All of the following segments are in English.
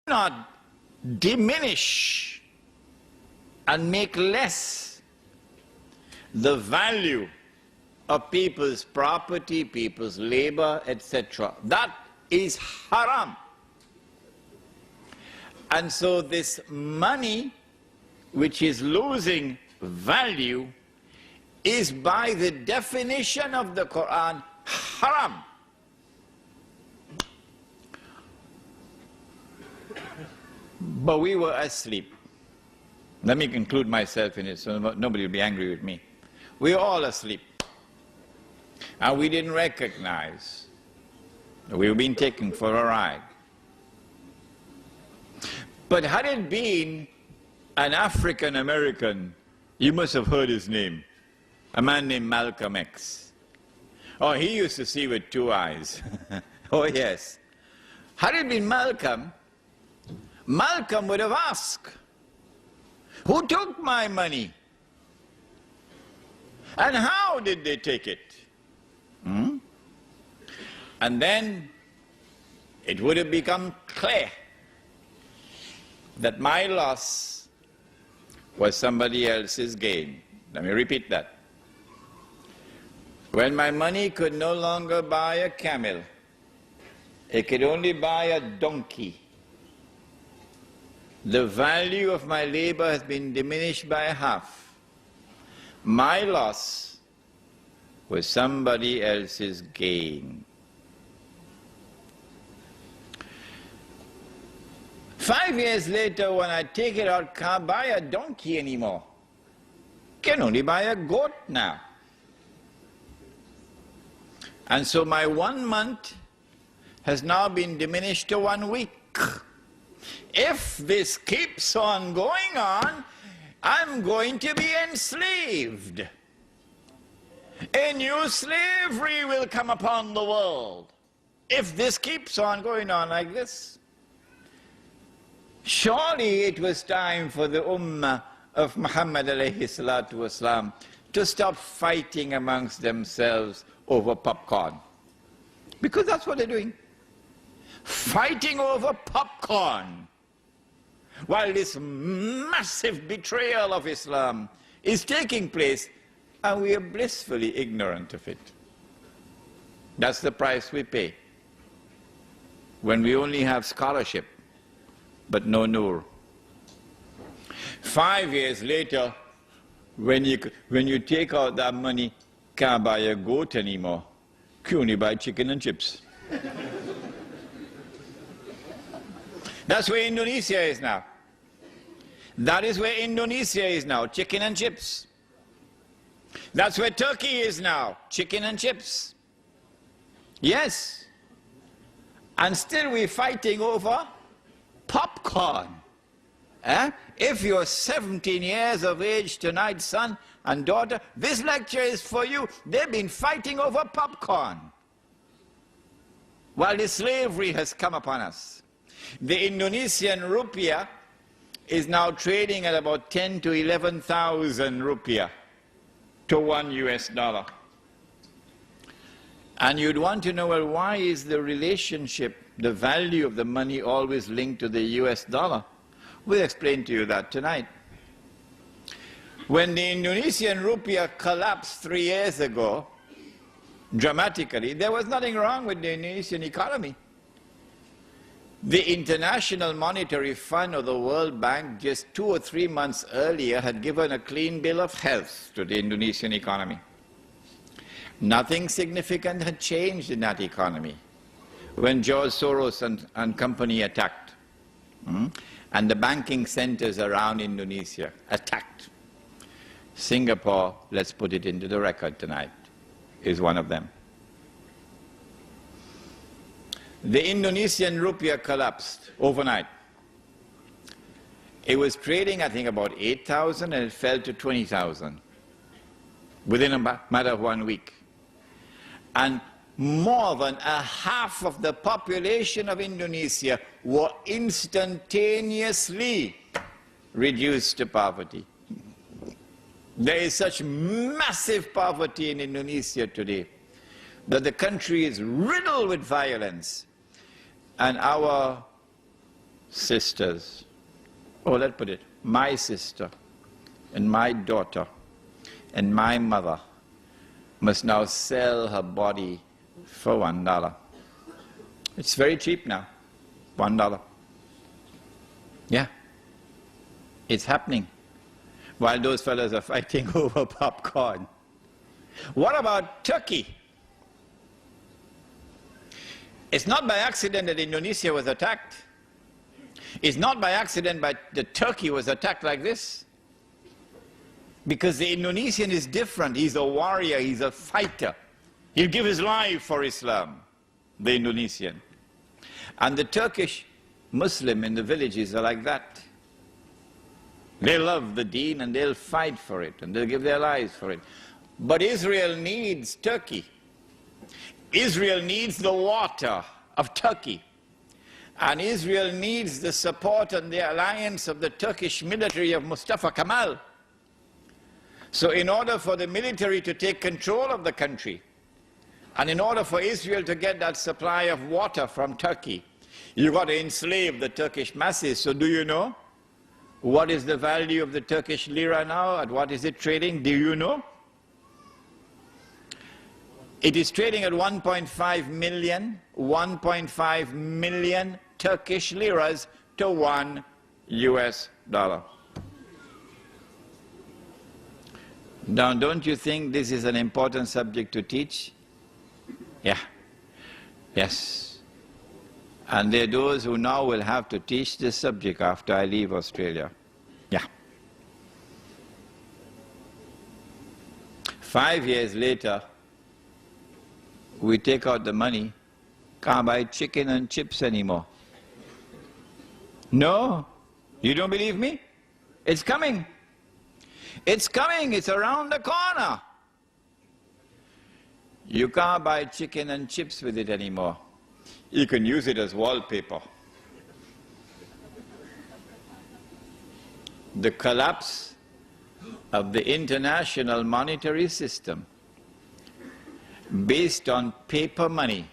not diminish and make less the value of people's property, people's labor, etc. That is haram. And so this money, which is losing value, is by the definition of the Quran haram. But we were asleep. Let me include myself in it so nobody will be angry with me. We were all asleep. And we didn't recognize we were being taken for a ride. But had it been an African American, you must have heard his name, a man named Malcolm X. Oh, he used to see with two eyes. Oh, yes. Had it been Malcolm, Malcolm would have asked, who took my money? And how did they take it? And then it would have become clear that my loss was somebody else's gain. Let me repeat that. When my money could no longer buy a camel, it could only buy a donkey. The value of my labor has been diminished by half. My loss was somebody else's gain. 5 years later, when I take it out, can't buy a donkey anymore. Can only buy a goat now. And so my 1 month has now been diminished to 1 week. If this keeps on going on, I'm going to be enslaved. A new slavery will come upon the world if this keeps on going on like this. Surely it was time for the Ummah of Muhammad alayhi salatu wasalam to stop fighting amongst themselves over popcorn. Because that's what they're doing. Fighting over popcorn. While this massive betrayal of Islam is taking place, and we are blissfully ignorant of it. That's the price we pay when we only have scholarship but no nur. 5 years later, when you take out that money, can't buy a goat anymore. You only buy chicken and chips. That's where Indonesia is now. That is where Indonesia is now, chicken and chips. That's where Turkey is now, chicken and chips. Yes. And still we're fighting over popcorn. If you're 17 years of age tonight, son and daughter, this lecture is for you. They've been fighting over popcorn while the slavery has come upon us. The Indonesian rupiah is now trading at about 10 to 11,000 rupiah to $1 US. And you'd want to know, well, why is the relationship, the value of the money always linked to the US dollar? We'll explain to you that tonight. When the Indonesian rupiah collapsed 3 years ago, dramatically, there was nothing wrong with the Indonesian economy. The International Monetary Fund or the World Bank just 2 or 3 months earlier had given a clean bill of health to the Indonesian economy. Nothing significant had changed in that economy when George Soros and company attacked. And the banking centers around Indonesia attacked. Singapore, let's put it into the record tonight, is one of them. The Indonesian rupiah collapsed overnight. It was trading, I think, about 8,000 and it fell to 20,000 within a matter of 1 week. And more than a half of the population of Indonesia were instantaneously reduced to poverty. There is such massive poverty in Indonesia today that the country is riddled with violence. And our sisters, oh, let's put it, my sister and my daughter and my mother must now sell her body for $1. It's very cheap now, $1. Yeah, it's happening while those fellows are fighting over popcorn. What about Turkey? It's not by accident that Indonesia was attacked. It's not by accident that Turkey was attacked like this. Because the Indonesian is different. He's a warrior, he's a fighter. He'll give his life for Islam, the Indonesian. And the Turkish Muslim in the villages are like that. They love the deen and they'll fight for it and they'll give their lives for it. But Israel needs Turkey. Israel needs the water of Turkey. And Israel needs the support and the alliance of the Turkish military of Mustafa Kemal. So in order for the military to take control of the country, and in order for Israel to get that supply of water from Turkey, you've got to enslave the Turkish masses. So do you know what is the value of the Turkish lira now? At what is it trading? Do you know? It is trading at 1.5 million Turkish liras to $1 US. Now, don't you think this is an important subject to teach? Yeah. Yes. And there are those who now will have to teach this subject after I leave Australia. Yeah. 5 years later, we take out the money, can't buy chicken and chips anymore. No? You don't believe me? It's coming. It's coming, it's around the corner. You can't buy chicken and chips with it anymore. You can use it as wallpaper. The collapse of the international monetary system based on paper money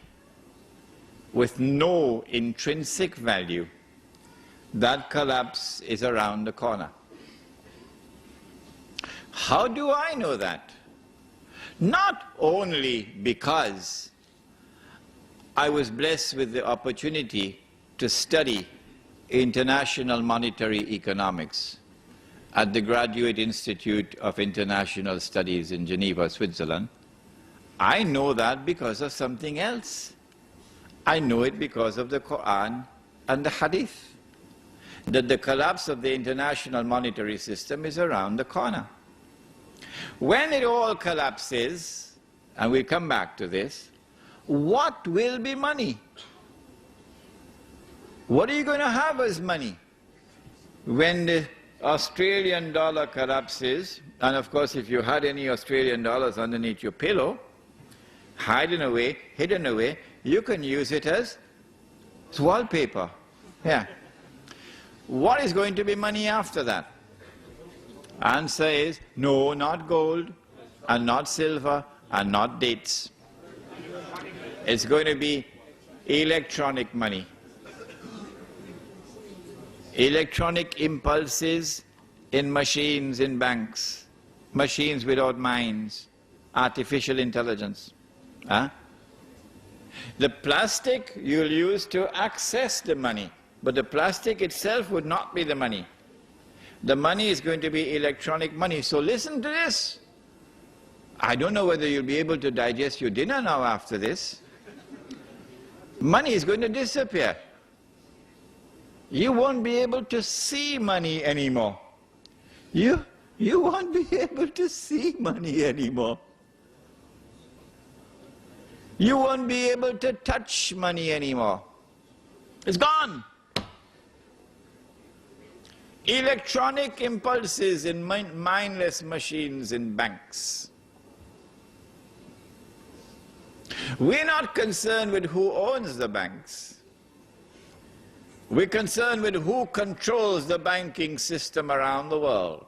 with no intrinsic value, that collapse is around the corner. How do I know that? Not only because I was blessed with the opportunity to study international monetary economics at the Graduate Institute of International Studies in Geneva, Switzerland. I know that because of something else. I know it because of the Quran and the Hadith, that the collapse of the international monetary system is around the corner. When it all collapses, and we'll come back to this, what will be money? What are you going to have as money? When the Australian dollar collapses, and of course if you had any Australian dollars underneath your pillow, hidden away, you can use it as wallpaper. Yeah. What is going to be money after that? Answer is, no, not gold, and not silver, and not dates. It's going to be electronic money. Electronic impulses in machines in banks, machines without minds, artificial intelligence. Huh? The plastic you'll use to access the money, but the plastic itself would not be the money. The money is going to be electronic money. So listen to this. I don't know whether you'll be able to digest your dinner now after this. Money is going to disappear. You won't be able to see money anymore. You won't be able to see money anymore. You won't be able to touch money anymore. It's gone. Electronic impulses in mindless machines in banks. We're not concerned with who owns the banks. We're concerned with who controls the banking system around the world.